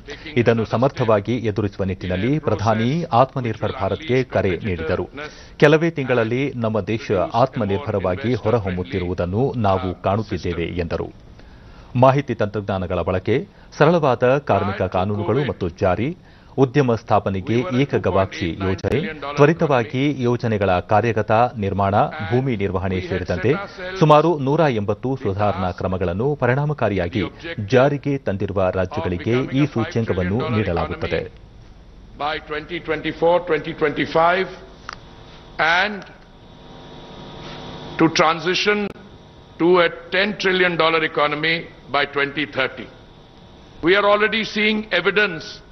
Speaker 1: ಇದನ್ನು ಸಮರ್ಥವಾಗಿ ಎದುರಿಸುವ ನಿಟ್ಟಿನಲ್ಲಿ ಪ್ರಧಾನಿ ಆತ್ಮನಿರ್ಭರ್ ಭಾರತ್ಗೆ ಕರೆ ನೀಡಿದರು. ಕೆಲವೇ ತಿಂಗಳಲ್ಲಿ ನಮ್ಮ ದೇಶ ಆತ್ಮನಿರ್ಭರವಾಗಿ ಹೊರಹೊಮ್ಮುತ್ತಿರುವುದನ್ನು ನಾವು ಕಾಣುತ್ತಿದ್ದೇವೆ ಎಂದರು. ಮಾಹಿತಿ ತಂತ್ರಜ್ಞಾನಗಳ ಬಳಕೆ, ಸರಳವಾದ ಕಾರ್ಮಿಕ ಕಾನೂನುಗಳು ಮತ್ತು ಜಾರಿ, ಉದ್ಯಮ ಸ್ಥಾಪನೆಗೆ ಏಕಗವಾಕ್ಷಿ ಯೋಜನೆ, ತ್ವರಿತವಾಗಿ ಯೋಜನೆಗಳ ಕಾರ್ಯಗತ ನಿರ್ಮಾಣ, ಭೂಮಿ ನಿರ್ವಹಣೆ ಸೇರಿದಂತೆ ಸುಮಾರು 180 ಸುಧಾರಣಾ ಕ್ರಮಗಳನ್ನು ಪರಿಣಾಮಕಾರಿಯಾಗಿ ಜಾರಿಗೆ ತಂದಿರುವ ರಾಜ್ಯಗಳಿಗೆ ಈ ಸೂಚ್ಯಂಕವನ್ನು ನೀಡಲಾಗುತ್ತದೆ.
Speaker 14: By 2024-2025 and to transition to a $10 trillion economy by 2030. We are already seeing evidence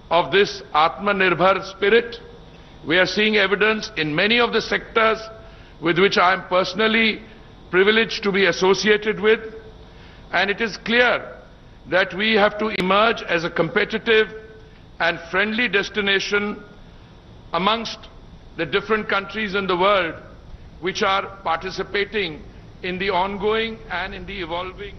Speaker 14: of this Atmanirbhar spirit. We are seeing evidence in many of the sectors with which I am personally privileged to be associated with. And it is clear that we have to emerge as a competitive and friendly destination amongst the different countries in the world which are participating in the ongoing and in the evolving.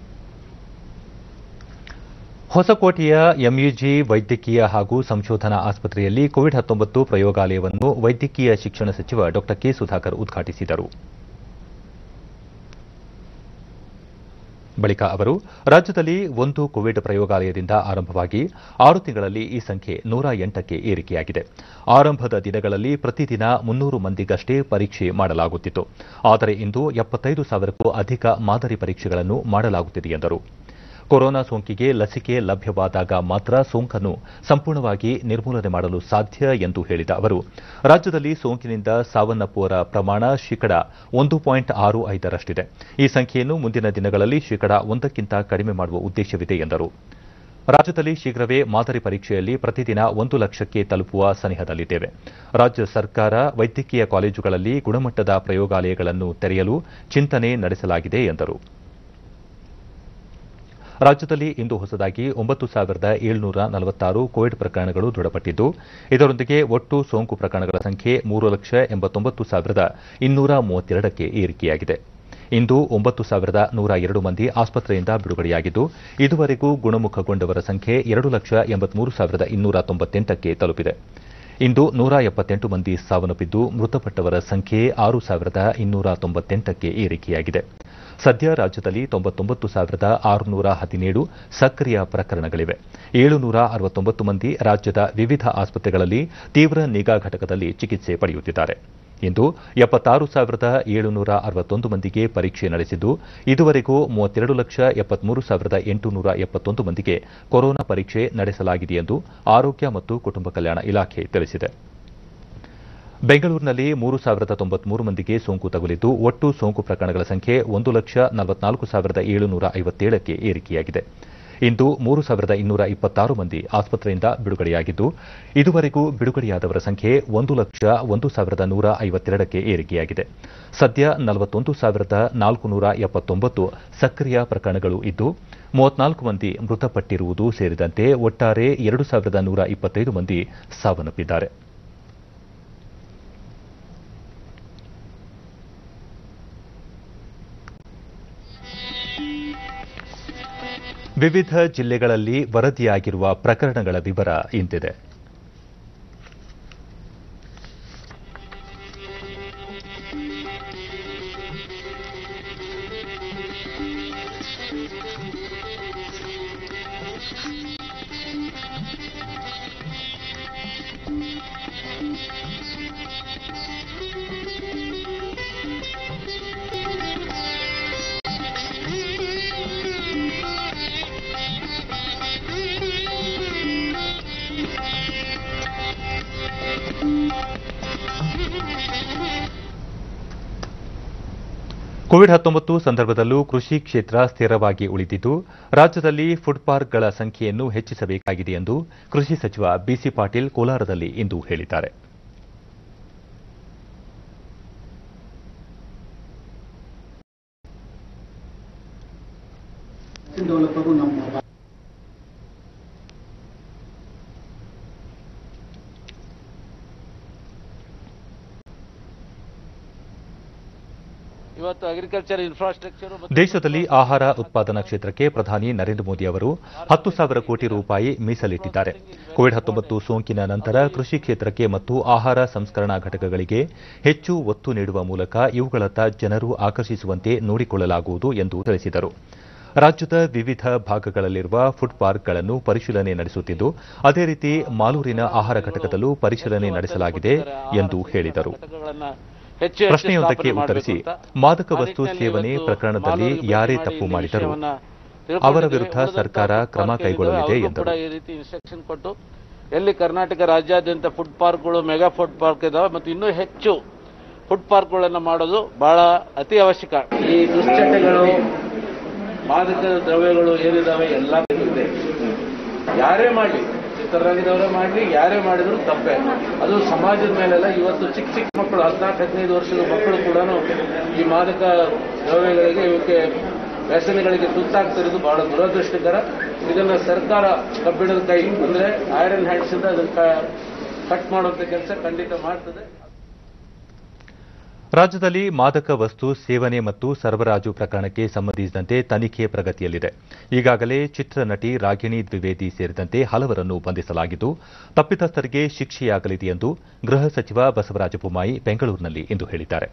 Speaker 1: ಹೊಸಕೋಟೆಯ ಎಂಯುಜಿ ವೈದ್ಯಕೀಯ ಹಾಗೂ ಸಂಶೋಧನಾ ಆಸ್ಪತ್ರೆಯಲ್ಲಿ COVID-19 ಪ್ರಯೋಗಾಲಯವನ್ನು ವೈದ್ಯಕೀಯ ಶಿಕ್ಷಣ ಸಚಿವ ಡಾ K Sudhakar ಉದ್ಘಾಟಿಸಿದರು. ಬಳಿಕ ಅವರು ರಾಜ್ಯದಲ್ಲಿ ಒಂದು ಕೋವಿಡ್ ಪ್ರಯೋಗಾಲಯದಿಂದ ಆರಂಭವಾಗಿ 6 ತಿಂಗಳಲ್ಲಿ ಈ ಸಂಖ್ಯೆ 108ಕ್ಕೆ ಏರಿಕೆಯಾಗಿದೆ. ಆರಂಭದ ದಿನಗಳಲ್ಲಿ ಪ್ರತಿದಿನ 300 ಮಂದಿಗಷ್ಟೇ ಪರೀಕ್ಷೆ ಮಾಡಲಾಗುತ್ತಿತ್ತು. ಆದರೆ ಇಂದು 75,000ಕ್ಕೂ ಅಧಿಕ ಮಾದರಿ ಪರೀಕ್ಷೆಗಳನ್ನು ಮಾಡಲಾಗುತ್ತಿದೆ ಎಂದರು. ಕೊರೋನಾ ಸೋಂಕಿಗೆ ಲಸಿಕೆ ಲಭ್ಯವಾದಾಗ ಮಾತ್ರ ಸೋಂಕನ್ನು ಸಂಪೂರ್ಣವಾಗಿ ನಿರ್ಮೂಲನೆ ಮಾಡಲು ಸಾಧ್ಯ ಎಂದು ಹೇಳಿದ ಅವರು, ರಾಜ್ಯದಲ್ಲಿ ಸೋಂಕಿನಿಂದ ಸಾವನ್ನಪ್ಪುವರ ಪ್ರಮಾಣ ಶೇಕಡಾ 1.65ರಷ್ಟಿದೆ. ಈ ಸಂಖ್ಯೆಯನ್ನು ಮುಂದಿನ ದಿನಗಳಲ್ಲಿ ಶೇಕಡಾ 1ಕ್ಕಿಂತ ಕಡಿಮೆ ಮಾಡುವ ಉದ್ದೇಶವಿದೆ ಎಂದರು. ರಾಜ್ಯದಲ್ಲಿ ಶೀಘ್ರವೇ ಮಾದರಿ ಪರೀಕ್ಷೆಯಲ್ಲಿ ಪ್ರತಿದಿನ 1 ಲಕ್ಷಕ್ಕೆ ತಲುಪುವ ಸನಿಹದಲ್ಲಿದ್ದೇವೆ. ರಾಜ್ಯ ಸರ್ಕಾರ ವೈದ್ಯಕೀಯ ಕಾಲೇಜುಗಳಲ್ಲಿ ಗುಣಮಟ್ಟದ ಪ್ರಯೋಗಾಲಯಗಳನ್ನು ತೆರೆಯಲು ಚಿಂತನೆ ನಡೆಸಲಾಗಿದೆ ಎಂದರು. ರಾಜ್ಯದಲ್ಲಿ ಇಂದು ಹೊಸದಾಗಿ 9,746 ಕೋವಿಡ್ ಪ್ರಕರಣಗಳು ದೃಢಪಟ್ಟಿದ್ದು, ಇದರೊಂದಿಗೆ ಒಟ್ಟು ಸೋಂಕು ಪ್ರಕರಣಗಳ ಸಂಖ್ಯೆ 3,89,232ಕ್ಕೆ ಏರಿಕೆಯಾಗಿದೆ. ಇಂದು 9,102 ಮಂದಿ ಆಸ್ಪತ್ರೆಯಿಂದ ಬಿಡುಗಡೆಯಾಗಿದ್ದು, ಇದುವರೆಗೂ ಗುಣಮುಖಗೊಂಡವರ ಸಂಖ್ಯೆ 2,83,298ಕ್ಕೆ ತಲುಪಿದೆ. ಇಂದು 178 ಮಂದಿ ಸಾವನ್ನಪ್ಪಿದ್ದು, ಮೃತಪಟ್ಟವರ ಸಂಖ್ಯೆ 6,298ಕ್ಕೆ ಏರಿಕೆಯಾಗಿದೆ. ಸದ್ಯ ರಾಜ್ಯದಲ್ಲಿ 99,617 ಸಕ್ರಿಯ ಪ್ರಕರಣಗಳಿವೆ. 769 ಮಂದಿ ರಾಜ್ಯದ ವಿವಿಧ ಆಸ್ಪತ್ರೆಗಳಲ್ಲಿ ತೀವ್ರ ನಿಗಾ ಘಟಕದಲ್ಲಿ ಚಿಕಿತ್ಸೆ ಪಡೆಯುತ್ತಿದ್ದಾರೆ. ಇಂದು 76,761 ಮಂದಿಗೆ ಪರೀಕ್ಷೆ ನಡೆಸಿದ್ದು, ಇದುವರೆಗೂ 32,73,871 ಮಂದಿಗೆ ಕೊರೋನಾ ಪರೀಕ್ಷೆ ನಡೆಸಲಾಗಿದೆ ಎಂದು ಆರೋಗ್ಯ ಮತ್ತು ಕುಟುಂಬ ಕಲ್ಯಾಣ ಇಲಾಖೆ ತಿಳಿಸಿದೆ. ಬೆಂಗಳೂರಿನಲ್ಲಿ 3,093 ಮಂದಿಗೆ ಸೋಂಕು ತಗುಲಿದ್ದು, ಒಟ್ಟು ಸೋಂಕು ಪ್ರಕರಣಗಳ ಸಂಖ್ಯೆ 1,44,757ಕ್ಕೆ ಏರಿಕೆಯಾಗಿದೆ. ಇಂದು 3,226 ಮಂದಿ ಆಸ್ಪತ್ರೆಯಿಂದ ಬಿಡುಗಡೆಯಾಗಿದ್ದು, ಇದುವರೆಗೂ ಬಿಡುಗಡೆಯಾದವರ ಸಂಖ್ಯೆ 1,01,152ಕ್ಕೆ ಏರಿಕೆಯಾಗಿದೆ. ಸದ್ಯ 41,479 ಸಕ್ರಿಯ ಪ್ರಕರಣಗಳು ಇದ್ದು, 34 ಮಂದಿ ಮೃತಪಟ್ಟಿರುವುದು ಸೇರಿದಂತೆ ಒಟ್ಟಾರೆ 2,125 ಮಂದಿ ಸಾವನ್ನಪ್ಪಿದ್ದಾರೆ. ವಿವಿಧ ಜಿಲ್ಲೆಗಳಲ್ಲಿ ವರದಿಯಾಗಿರುವ ಪ್ರಕರಣಗಳ ವಿವರ ಇಂತಿದೆ. ಕೋವಿಡ್-19 ಸಂದರ್ಭದಲ್ಲೂ ಕೃಷಿ ಕ್ಷೇತ್ರ ಸ್ಥಿರವಾಗಿ ಉಳಿದಿದ್ದು, ರಾಜ್ಯದಲ್ಲಿ ಫುಡ್ ಪಾರ್ಕ್ಗಳ ಸಂಖ್ಯೆಯನ್ನು ಹೆಚ್ಚಿಸಬೇಕಾಗಿದೆ ಎಂದು ಕೃಷಿ ಸಚಿವ ಬಿಸಿ ಪಾಟೀಲ್ ಕೋಲಾರದಲ್ಲಿ ಇಂದು ಹೇಳಿದ್ದಾರೆ. ದೇಶದಲ್ಲಿ ಆಹಾರ ಉತ್ಪಾದನಾ ಕ್ಷೇತ್ರಕ್ಕೆ ಪ್ರಧಾನಿ ನರೇಂದ್ರ ಮೋದಿ ಅವರು 10,000 ಕೋಟಿ ರೂಪಾಯಿ ಮೀಸಲಿಟ್ಟಿದ್ದಾರೆ. ಕೋವಿಡ್-19 ಸೋಂಕಿನ ನಂತರ ಕೃಷಿ ಕ್ಷೇತ್ರಕ್ಕೆ ಮತ್ತು ಆಹಾರ ಸಂಸ್ಕರಣಾ ಘಟಕಗಳಿಗೆ ಹೆಚ್ಚು ಒತ್ತು ನೀಡುವ ಮೂಲಕ ಇವುಗಳತ್ತ ಜನರು ಆಕರ್ಷಿಸುವಂತೆ ನೋಡಿಕೊಳ್ಳಲಾಗುವುದು ಎಂದು ತಿಳಿಸಿದರು. ರಾಜ್ಯದ ವಿವಿಧ ಭಾಗಗಳಲ್ಲಿರುವ ಫುಡ್ ಪಾರ್ಕ್ಗಳನ್ನು ಪರಿಶೀಲನೆ ನಡೆಸುತ್ತಿದ್ದು, ಅದೇ ರೀತಿ ಮಾಲೂರಿನ ಆಹಾರ ಘಟಕದಲ್ಲೂ ಪರಿಶೀಲನೆ ನಡೆಸಲಾಗಿದೆ ಎಂದು ಹೇಳಿದರು. ಪ್ರಶ್ನೆಯೊಂದಕ್ಕೆ ಉತ್ತರಿಸಿ, ಮಾದಕ ವಸ್ತು ಸೇವನೆ ಪ್ರಕರಣದಲ್ಲಿ ಯಾರೇ ತಪ್ಪು ಮಾಡಿದರೂ ಅವರ ವಿರುದ್ಧ ಸರ್ಕಾರ ಕ್ರಮ ಕೈಗೊಳ್ಳಲಿದೆ ಎಂದರು.
Speaker 15: ಈ ರೀತಿ ಇನ್ಸ್ಟ್ರಕ್ಷನ್ ಕೊಟ್ಟು ಎಲ್ಲಿ ಕರ್ನಾಟಕ ರಾಜ್ಯಾದ್ಯಂತ ಫುಡ್ ಪಾರ್ಕ್ಗಳು, ಮೆಗಾ ಫುಡ್ ಪಾರ್ಕ್ ಇದಾವೆ ಮತ್ತು ಇನ್ನೂ ಹೆಚ್ಚು ಫುಡ್ ಪಾರ್ಕ್ಗಳನ್ನು ಮಾಡೋದು ಬಹಳ ಅತಿ ಅವಶ್ಯಕ. ಈ ದುಶ್ಚಟಗಳು, ಮಾದಕ ದ್ರವ್ಯಗಳು ಏನಿದಾವೆ ಎಲ್ಲ ಇದೆ. ಯಾರೇ ಮಾಡಲಿ, ಚಿತ್ರರಂಗದವರೇ ಮಾಡಲಿ, ಯಾರೇ ಮಾಡಿದ್ರು ತಪ್ಪೇ. ಅದು ಸಮಾಜದ ಮೇಲೆಲ್ಲ. ಇವತ್ತು ಚಿಕ್ಕ ಚಿಕ್ಕ ಮಕ್ಕಳು 14-15 ವರ್ಷದ ಮಕ್ಕಳು ಕೂಡ ಈ ಮಾದಕ ದ್ರವ್ಯಗಳಿಗೆ, ಇವಕ್ಕೆ ವ್ಯಸನಗಳಿಗೆ ತುತ್ತಾಗ್ತಿರೋದು ಬಹಳ ದುರದೃಷ್ಟಕರ. ಇದನ್ನ ಸರ್ಕಾರ ಕಬ್ಬಿಣದ ಕೈ ಅಂದ್ರೆ ಐರನ್ ಹ್ಯಾಂಡ್ಸ್ ಇಂದ ಅದನ್ನ ಕಟ್ ಮಾಡುವಂತ ಕೆಲಸ ಖಂಡಿತ ಮಾಡ್ತದೆ.
Speaker 1: ರಾಜ್ಯದಲ್ಲಿ ಮಾದಕ ವಸ್ತು ಸೇವನೆ ಮತ್ತು ಸರಬರಾಜು ಪ್ರಕರಣಕ್ಕೆ ಸಂಬಂಧಿಸಿದಂತೆ ತನಿಖೆ ಪ್ರಗತಿಯಲ್ಲಿದೆ. ಈಗಾಗಲೇ ಚಿತ್ರನಟಿ ರಾಗಿಣಿ ದ್ವಿವೇದಿ ಸೇರಿದಂತೆ ಹಲವರನ್ನು ಬಂಧಿಸಲಾಗಿದ್ದು, ತಪ್ಪಿತಸ್ಥರಿಗೆ ಶಿಕ್ಷೆಯಾಗಲಿದೆ ಎಂದು ಗೃಹ ಸಚಿವ ಬಸವರಾಜ ಬೊಮ್ಮಾಯಿ ಬೆಂಗಳೂರಿನಲ್ಲಿ ಇಂದು ಹೇಳಿದ್ದಾರೆ.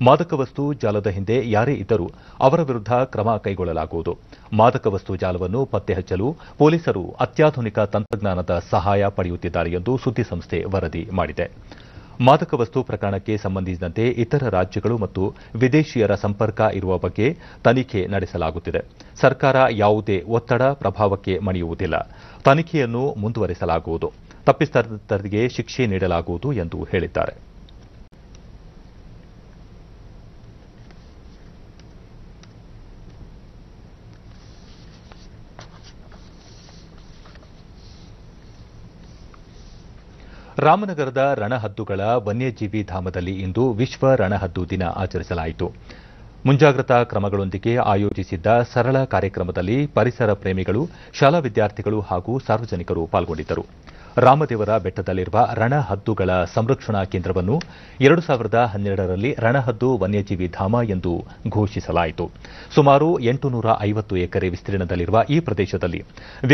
Speaker 1: ಮಾದಕ ವಸ್ತು ಜಾಲದ ಹಿಂದೆ ಯಾರೇ ಇದ್ದರೂ ಅವರ ವಿರುದ್ಧ ಕ್ರಮ ಕೈಗೊಳ್ಳಲಾಗುವುದು. ಮಾದಕ ವಸ್ತು ಜಾಲವನ್ನು ಪತ್ತೆ ಹಚ್ಚಲು ಪೊಲೀಸರು ಅತ್ಯಾಧುನಿಕ ತಂತ್ರಜ್ಞಾನದ ಸಹಾಯ ಪಡೆಯುತ್ತಿದ್ದಾರೆ ಎಂದು ಸುದ್ದಿಸಂಸ್ಥೆ ವರದಿ ಮಾಡಿದೆ. ಮಾದಕ ವಸ್ತು ಪ್ರಕರಣಕ್ಕೆ ಸಂಬಂಧಿಸಿದಂತೆ ಇತರ ರಾಜ್ಯಗಳು ಮತ್ತು ವಿದೇಶಿಯರ ಸಂಪರ್ಕ ಇರುವ ಬಗ್ಗೆ ತನಿಖೆ ನಡೆಸಲಾಗುತ್ತಿದೆ. ಸರ್ಕಾರ ಯಾವುದೇ ಒತ್ತಡ, ಪ್ರಭಾವಕ್ಕೆ ಮಣಿಯುವುದಿಲ್ಲ. ತನಿಖೆಯನ್ನು ಮುಂದುವರೆಸಲಾಗುವುದು. ತಪ್ಪಿತಸ್ಥರಿಗೆ ಶಿಕ್ಷೆ ನೀಡಲಾಗುವುದು ಎಂದು ಹೇಳಿದ್ದಾರೆ. ರಾಮನಗರದ ರಣಹದ್ದುಗಳ ವನ್ಯಜೀವಿ ಧಾಮದಲ್ಲಿ ಇಂದು ವಿಶ್ವ ರಣಹದ್ದು ದಿನ ಆಚರಿಸಲಾಯಿತು. ಮುಂಜಾಗ್ರತಾ ಕ್ರಮಗಳೊಂದಿಗೆ ಆಯೋಜಿಸಿದ್ದ ಸರಳ ಕಾರ್ಯಕ್ರಮದಲ್ಲಿ ಪರಿಸರ ಪ್ರೇಮಿಗಳು, ಶಾಲಾ ವಿದ್ಯಾರ್ಥಿಗಳು ಹಾಗೂ ಸಾರ್ವಜನಿಕರು ಪಾಲ್ಗೊಂಡಿದ್ದರು. ರಾಮದೇವರ ಬೆಟ್ಟದಲ್ಲಿರುವ ರಣಹದ್ದುಗಳ ಸಂರಕ್ಷಣಾ ಕೇಂದ್ರವನ್ನು 2012ರಲ್ಲಿ ರಣಹದ್ದು ವನ್ಯಜೀವಿ ಧಾಮ ಎಂದು ಘೋಷಿಸಲಾಯಿತು. ಸುಮಾರು 850 ಎಕರೆ ವಿಸ್ತೀರ್ಣದಲ್ಲಿರುವ ಈ ಪ್ರದೇಶದಲ್ಲಿ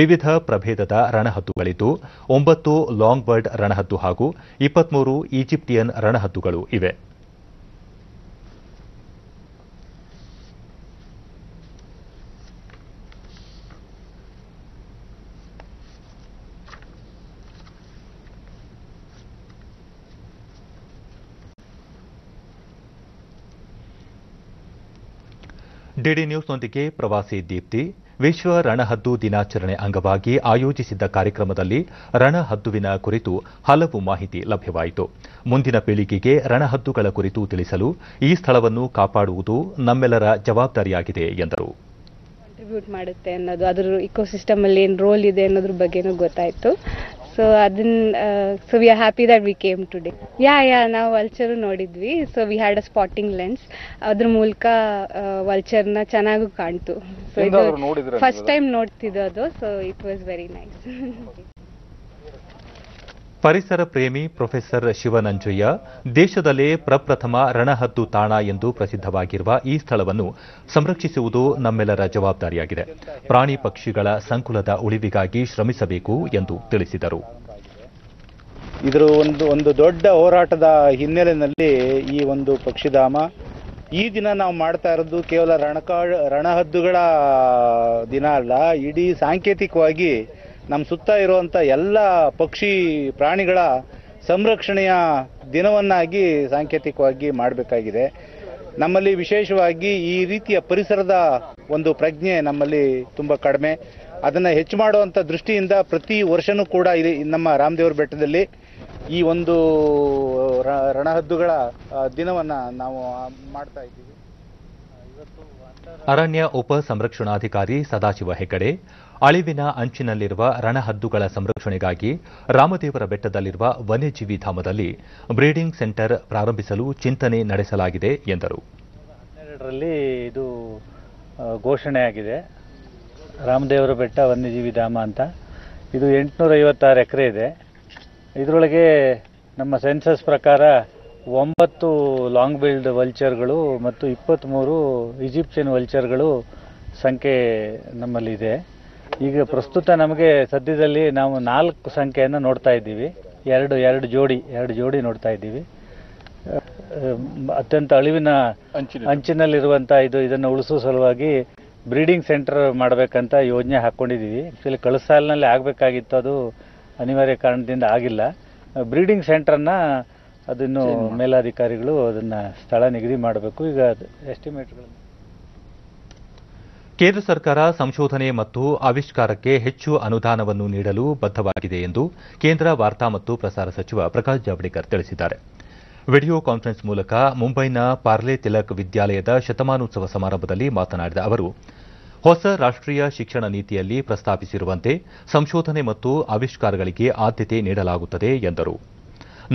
Speaker 1: ವಿವಿಧ ಪ್ರಭೇದದ ರಣಹದ್ದುಗಳಿದ್ದು, 9 ಲಾಂಗ್ ಬರ್ಡ್ ರಣಹದ್ದು ಹಾಗೂ 23 ಈಜಿಪ್ಟಿಯನ್ ರಣಹದ್ದುಗಳು ಇವೆ. ಡಿಡಿ ನ್ಯೂಸ್ನೊಂದಿಗೆ ಪ್ರವಾಸಿ ದೀಪ್ತಿ. ವಿಶ್ವ ರಣಹದ್ದು ದಿನಾಚರಣೆ ಅಂಗವಾಗಿ ಆಯೋಜಿಸಿದ್ದ ಕಾರ್ಯಕ್ರಮದಲ್ಲಿ ರಣಹದ್ದುವಿನ ಕುರಿತು ಹಲವು ಮಾಹಿತಿ ಲಭ್ಯವಾಯಿತು. ಮುಂದಿನ ಪೀಳಿಗೆಗೆ ರಣಹದ್ದುಗಳ ಕುರಿತು ತಿಳಿಸಲು ಈ ಸ್ಥಳವನ್ನು ಕಾಪಾಡುವುದು ನಮ್ಮೆಲ್ಲರ ಜವಾಬ್ದಾರಿಯಾಗಿದೆ ಎಂದರು.
Speaker 16: ಕಾಂಟ್ರಿಬ್ಯೂಟ್ ಮಾಡುತ್ತೆ ಅನ್ನೋದು, ಅದರ ಇಕೋಸಿಸ್ಟಮ್ ಅಲ್ಲಿ ಏನು ರೋಲ್ ಇದೆ ಅನ್ನೋದ್ರ ಬಗ್ಗೆನೂ ಗೊತ್ತಾಯ್ತು. So so we are happy that we came today. ನಾವು ವಲ್ಚರ್ ನೋಡಿದ್ವಿ. So we had a spotting lens. ಅದ್ರ ಮೂಲಕ ವಲ್ಚರ್ನ ಚೆನ್ನಾಗೂ ಕಾಣ್ತು. ಸೊ ಇದು ಫಸ್ಟ್ ಟೈಮ್ ನೋಡ್ತಿದ್ದೋದು. So it was very nice.
Speaker 1: ಪರಿಸರ ಪ್ರೇಮಿ ಪ್ರೊಫೆಸರ್ ಶಿವನಂಜಯ್ಯ, ದೇಶದಲ್ಲೇ ಪ್ರಪ್ರಥಮ ರಣಹದ್ದು ತಾಣ ಎಂದು ಪ್ರಸಿದ್ಧವಾಗಿರುವ ಈ ಸ್ಥಳವನ್ನು ಸಂರಕ್ಷಿಸುವುದು ನಮ್ಮೆಲ್ಲರ ಜವಾಬ್ದಾರಿಯಾಗಿದೆ. ಪ್ರಾಣಿ ಪಕ್ಷಿಗಳ ಸಂಕುಲದ ಉಳಿವಿಗಾಗಿ ಶ್ರಮಿಸಬೇಕು ಎಂದು ತಿಳಿಸಿದರು.
Speaker 17: ಇದರ ಒಂದು ದೊಡ್ಡ ಹೋರಾಟದ ಹಿನ್ನೆಲೆಯಲ್ಲಿ ಈ ಒಂದು ಪಕ್ಷಿಧಾಮ ಈ ದಿನ ನಾವು ಮಾಡ್ತಾ ಇರೋದು ಕೇವಲ ರಣಹದ್ದುಗಳ ದಿನ ಅಲ್ಲ, ಇಡೀ ಸಾಂಕೇತಿಕವಾಗಿ ನಮ್ಮ ಸುತ್ತ ಇರುವಂಥ ಎಲ್ಲ ಪಕ್ಷಿ ಪ್ರಾಣಿಗಳ ಸಂರಕ್ಷಣೆಯ ದಿನವನ್ನಾಗಿ ಸಾಂಕೇತಿಕವಾಗಿ ಮಾಡಬೇಕಾಗಿದೆ. ನಮ್ಮಲ್ಲಿ ವಿಶೇಷವಾಗಿ ಈ ರೀತಿಯ ಪರಿಸರದ ಒಂದು ಪ್ರಜ್ಞೆ ನಮ್ಮಲ್ಲಿ ತುಂಬ ಕಡಿಮೆ. ಅದನ್ನು ಹೆಚ್ಚು ಮಾಡುವಂಥ ದೃಷ್ಟಿಯಿಂದ ಪ್ರತಿ ವರ್ಷನೂ ಕೂಡ ನಮ್ಮ ರಾಮದೇವರ ಬೆಟ್ಟದಲ್ಲಿ ಈ ಒಂದು ರಣಹದ್ದುಗಳ ದಿನವನ್ನು ನಾವು ಮಾಡ್ತಾ ಇದ್ದೀವಿ.
Speaker 1: ಅರಣ್ಯ ಉಪ ಸಂರಕ್ಷಣಾಧಿಕಾರಿ ಸದಾಶಿವ ಹೆಗಡೆ, ಅಳಿವಿನ ಅಂಚಿನಲ್ಲಿರುವ ರಣಹದ್ದುಗಳ ಸಂರಕ್ಷಣೆಗಾಗಿ ರಾಮದೇವರ ಬೆಟ್ಟದಲ್ಲಿರುವ ವನ್ಯಜೀವಿ ಧಾಮದಲ್ಲಿ ಬ್ರೀಡಿಂಗ್ ಸೆಂಟರ್ ಪ್ರಾರಂಭಿಸಲು ಚಿಂತನೆ ನಡೆಸಲಾಗಿದೆ ಎಂದರು.
Speaker 18: 2012ರಲ್ಲಿ ಇದು ಘೋಷಣೆಯಾಗಿದೆ, ರಾಮದೇವರ ಬೆಟ್ಟ ವನ್ಯಜೀವಿ ಧಾಮ ಅಂತ. ಇದು 856 ಎಕರೆ ಇದೆ. ಇದರೊಳಗೆ ನಮ್ಮ ಸೆನ್ಸಸ್ ಪ್ರಕಾರ 9 ಲಾಂಗ್ ಬಿಲ್ಡ್ ವಲ್ಚರ್ಗಳು ಮತ್ತು 23 ಈಜಿಪ್ಷಿಯನ್ ವಲ್ಚರ್ಗಳು ಸಂಖ್ಯೆ ನಮ್ಮಲ್ಲಿದೆ. ಈಗ ಪ್ರಸ್ತುತ ನಮಗೆ ಸದ್ಯದಲ್ಲಿ ನಾವು 4 ಸಂಖ್ಯೆಯನ್ನು ನೋಡ್ತಾ ಇದ್ದೀವಿ. ಎರಡು ಜೋಡಿ ನೋಡ್ತಾ ಇದ್ದೀವಿ. ಅತ್ಯಂತ ಅಳಿವಿನ ಅಂಚಿನಲ್ಲಿರುವಂಥ ಇದನ್ನು ಉಳಿಸುವ ಸಲುವಾಗಿ ಬ್ರೀಡಿಂಗ್ ಸೆಂಟರ್ ಮಾಡಬೇಕಂತ ಯೋಜನೆ ಹಾಕ್ಕೊಂಡಿದ್ದೀವಿ. ಆ್ಯಕ್ಚುಲಿ ಕಳೆದ ಸಾಲಿನಲ್ಲಿ ಆಗಬೇಕಾಗಿತ್ತು, ಅದು ಅನಿವಾರ್ಯ ಕಾರಣದಿಂದ ಆಗಿಲ್ಲ. ಬ್ರೀಡಿಂಗ್ ಸೆಂಟರ್ನ ಅದನ್ನು ಮೇಲಾಧಿಕಾರಿಗಳು ಅದನ್ನು ಸ್ಥಳ ನಿಗದಿ ಮಾಡಬೇಕು. ಈಗ ಎಸ್ಟಿಮೇಟ್ಗಳು.
Speaker 1: ಕೇಂದ್ರ ಸರ್ಕಾರ ಸಂಶೋಧನೆ ಮತ್ತು ಆವಿಷ್ಕಾರಕ್ಕೆ ಹೆಚ್ಚು ಅನುದಾನವನ್ನು ನೀಡಲು ಬದ್ಧವಾಗಿದೆ ಎಂದು ಕೇಂದ್ರ ವಾರ್ತಾ ಮತ್ತು ಪ್ರಸಾರ ಸಚಿವ ಪ್ರಕಾಶ್ ಜಾವಡೇಕರ್ ತಿಳಿಸಿದ್ದಾರೆ. ವಿಡಿಯೋ ಕಾನ್ಫರೆನ್ಸ್ ಮೂಲಕ ಮುಂಬೈನ ಪಾರ್ಲೆ ತಿಲಕ್ ವಿದ್ಯಾಲಯದ ಶತಮಾನೋತ್ಸವ ಸಮಾರಂಭದಲ್ಲಿ ಮಾತನಾಡಿದ ಅವರು, ಹೊಸ ರಾಷ್ಟ್ರೀಯ ಶಿಕ್ಷಣ ನೀತಿಯಲ್ಲಿ ಪ್ರಸ್ತಾಪಿಸಿರುವಂತೆ ಸಂಶೋಧನೆ ಮತ್ತು ಆವಿಷ್ಕಾರಗಳಿಗೆ ಆದ್ಯತೆ ನೀಡಲಾಗುತ್ತದೆ ಎಂದರು.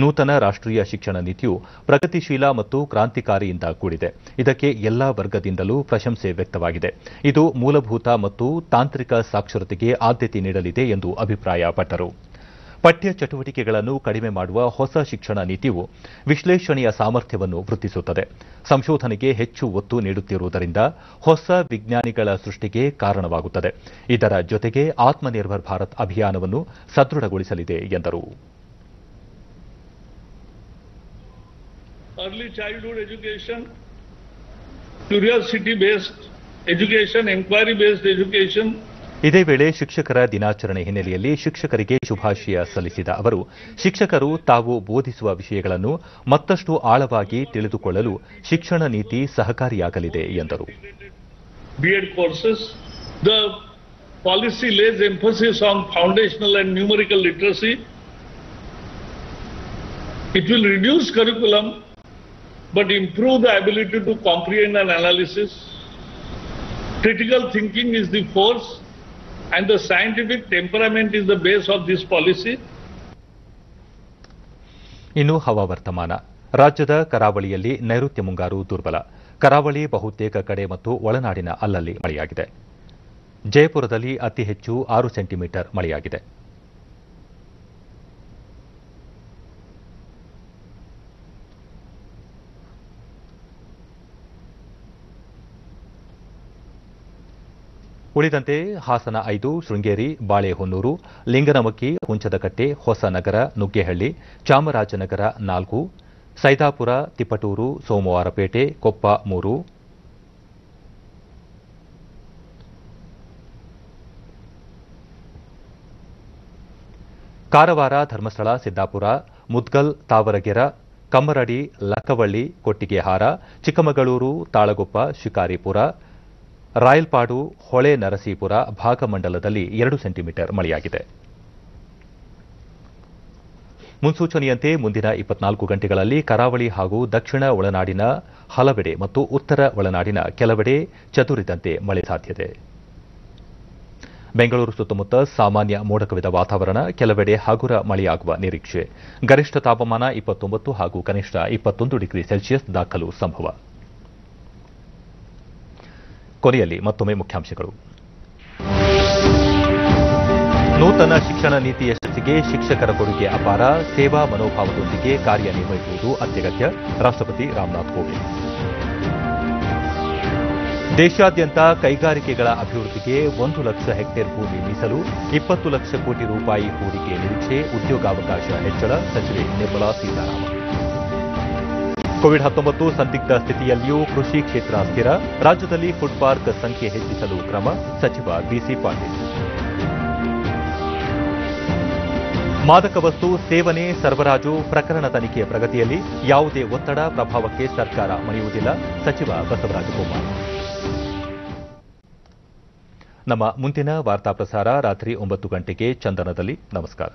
Speaker 1: ನೂತನ ರಾಷ್ಟ್ರೀಯ ಶಿಕ್ಷಣ ನೀತಿಯು ಪ್ರಗತಿಶೀಲ ಮತ್ತು ಕ್ರಾಂತಿಕಾರಿಯಿಂದ ಕೂಡಿದೆ. ಇದಕ್ಕೆ ಎಲ್ಲಾ ವರ್ಗದಿಂದಲೂ ಪ್ರಶಂಸೆ ವ್ಯಕ್ತವಾಗಿದೆ. ಇದು ಮೂಲಭೂತ ಮತ್ತು ತಾಂತ್ರಿಕ ಸಾಕ್ಷರತೆಗೆ ಆದ್ಯತೆ ನೀಡಲಿದೆ ಎಂದು ಅಭಿಪ್ರಾಯಪಟ್ಟರು. ಪಠ್ಯ ಚಟುವಟಿಕೆಗಳನ್ನು ಕಡಿಮೆ ಮಾಡುವ ಹೊಸ ಶಿಕ್ಷಣ ನೀತಿಯು ವಿಶ್ಲೇಷಣೆಯ ಸಾಮರ್ಥ್ಯವನ್ನು ವೃದ್ಧಿಸುತ್ತದೆ. ಸಂಶೋಧನೆಗೆ ಹೆಚ್ಚು ಒತ್ತು ನೀಡುತ್ತಿರುವುದರಿಂದ ಹೊಸ ವಿಜ್ಞಾನಿಗಳ ಸೃಷ್ಟಿಗೆ ಕಾರಣವಾಗುತ್ತದೆ. ಇದರ ಜೊತೆಗೆ ಆತ್ಮನಿರ್ಭರ್ ಭಾರತ್ ಅಭಿಯಾನವನ್ನು ಸದೃಢಗೊಳಿಸಲಿದೆ ಎಂದರು.
Speaker 19: Early childhood education, curiosity-based education, inquiry-based education.
Speaker 1: ಇದೇ ವೇಳೆ ಶಿಕ್ಷಕರ ದಿನಾಚರಣೆ ಹಿನ್ನೆಲೆಯಲ್ಲಿ ಶಿಕ್ಷಕರಿಗೆ ಶುಭಾಶಯ ಸಲ್ಲಿಸಿದ ಅವರು, ಶಿಕ್ಷಕರು ತಾವು ಬೋಧಿಸುವ ವಿಷಯಗಳನ್ನು ಮತ್ತಷ್ಟು ಆಳವಾಗಿ ತಿಳಿದುಕೊಳ್ಳಲು ಶಿಕ್ಷಣ ನೀತಿ ಸಹಕಾರಿಯಾಗಲಿದೆ ಎಂದರು.
Speaker 19: B.Ed courses, the policy lays emphasis on foundational and numerical literacy. It will reduce curriculum but improve the ability to comprehend and analysis. Critical thinking is the force and the scientific temperament is the base of this policy.
Speaker 1: ಇನ್ನು ಹವಾವರ್ತಮಾನ. ರಾಜ್ಯದ ಕರಾವಳಿಯಲ್ಲಿ ನೈಋತ್ಯ ಮುಂಗಾರು ದುರ್ಬಲ. ಕರಾವಳಿ ಬಹುತೇಕ ಕಡೆ ಮತ್ತು ಒಳನಾಡಿನ ಅಲ್ಲಲ್ಲಿ ಮಳೆಯಾಗಿದೆ. ಜಯಪುರದಲ್ಲಿ ಅತಿ ಹೆಚ್ಚು 6 ಸೆಂಟಿಮೀಟರ್ ಮಳೆಯಾಗಿದೆ. ಉಳಿದಂತೆ ಹಾಸನ 5, ಶೃಂಗೇರಿ, ಬಾಳೆಹೊನ್ನೂರು, ಲಿಂಗನಮಕ್ಕಿ, ಹುಂಚದಕಟ್ಟೆ, ಹೊಸನಗರ, ನುಗ್ಗೇಹಳ್ಳಿ, ಚಾಮರಾಜನಗರ 4, ಸೈದಾಪುರ, ತಿಪಟೂರು, ಸೋಮವಾರಪೇಟೆ, ಕೊಪ್ಪ 3, ಕಾರವಾರ, ಧರ್ಮಸ್ಥಳ, ಸಿದ್ದಾಪುರ, ಮುದ್ಗಲ್, ತಾವರಗೆರೆ, ಕಮ್ಮರಡಿ, ಲಕ್ಕವಳ್ಳಿ, ಕೊಟ್ಟಿಗೆಹಾರ, ಚಿಕ್ಕಮಗಳೂರು, ತಾಳಗುಪ್ಪ, ಶಿಕಾರಿಪುರ, ರಾಯಲ್ಪಾಡು, ಹೊಳೆ ನರಸೀಪುರ ಭಾಗಮಂಡಲದಲ್ಲಿ 2 ಸೆಂಟಿಮೀಟರ್ ಮಳೆಯಾಗಿದೆ. ಮುನ್ಸೂಚನೆಯಂತೆ ಮುಂದಿನ 24 ಗಂಟೆಗಳಲ್ಲಿ ಕರಾವಳಿ ಹಾಗೂ ದಕ್ಷಿಣ ಒಳನಾಡಿನ ಹಲವೆಡೆ ಮತ್ತು ಉತ್ತರ ಒಳನಾಡಿನ ಕೆಲವೆಡೆ ಚದುರಿದಂತೆ ಮಳೆ ಸಾಧ್ಯತೆ. ಬೆಂಗಳೂರು ಸುತ್ತಮುತ್ತ ಸಾಮಾನ್ಯ ಮೋಡ ಕವಿದ ವಾತಾವರಣ, ಕೆಲವೆಡೆ ಹಗುರ ಮಳೆಯಾಗುವ ನಿರೀಕ್ಷೆ. ಗರಿಷ್ಠ ತಾಪಮಾನ 29 ಹಾಗೂ ಕನಿಷ್ಠ 21 ಡಿಗ್ರಿ ಸೆಲ್ಸಿಯಸ್ ದಾಖಲು ಸಂಭವ. ಕೊನೆಯಲ್ಲಿ ಮತ್ತೊಮ್ಮೆ ಮುಖ್ಯಾಂಶಗಳು. ನೂತನ ಶಿಕ್ಷಣ ನೀತಿ ಯಶಸ್ಸಿಗೆ ಶಿಕ್ಷಕರ ಕೊಡುಗೆ ಅಪಾರ, ಸೇವಾ ಮನೋಭಾವದೊಂದಿಗೆ ಕಾರ್ಯನಿರ್ವಹಿಸುವುದು ಅತ್ಯಗತ್ಯ. ರಾಷ್ಟ್ರಪತಿ ರಾಮನಾಥ್ ಕೋವಿಂದ್. ದೇಶಾದ್ಯಂತ ಕೈಗಾರಿಕೆಗಳ ಅಭಿವೃದ್ಧಿಗೆ 1 ಲಕ್ಷ ಹೆಕ್ಟೇರ್ ಭೂಮಿ ಮೀಸಲು, 20 ಲಕ್ಷ ಕೋಟಿ ರೂಪಾಯಿ ಹೂಡಿಕೆ ನಿರೀಕ್ಷೆ, ಉದ್ಯೋಗಾವಕಾಶ ಹೆಚ್ಚಳ. ಸಚಿವೆ ನಿರ್ಮಲಾ ಸೀತಾರಾಮನ್. ಕೋವಿಡ್-19 ಸಂದಿಗ್ಧ ಸ್ಥಿತಿಯಲ್ಲಿಯೂ ಕೃಷಿ ಕ್ಷೇತ್ರ ಸ್ಥಿರ, ರಾಜ್ಯದಲ್ಲಿ ಫುಡ್ ಪಾರ್ಕ್ ಸಂಖ್ಯೆ ಹೆಚ್ಚಿಸಲು ಕ್ರಮ. ಸಚಿವ ಬಿಸಿ ಪಾಟೀಲ್. ಮಾದಕ ವಸ್ತು ಸೇವನೆ ಸರಬರಾಜು ಪ್ರಕರಣ ತನಿಖೆ ಪ್ರಗತಿಯಲ್ಲಿ, ಯಾವುದೇ ಒತ್ತಡ ಪ್ರಭಾವಕ್ಕೆ ಸರ್ಕಾರ ಮಣಿಯುವುದಿಲ್ಲ. ಸಚಿವ ಬಸವರಾಜ ಬೊಮ್ಮಾಯಿ. ನಮ್ಮ ಮುಂದಿನ ವಾರ್ತಾ ಪ್ರಸಾರ ರಾತ್ರಿ 9 ಗಂಟೆಗೆ ಚಂದನದಲ್ಲಿ. ನಮಸ್ಕಾರ.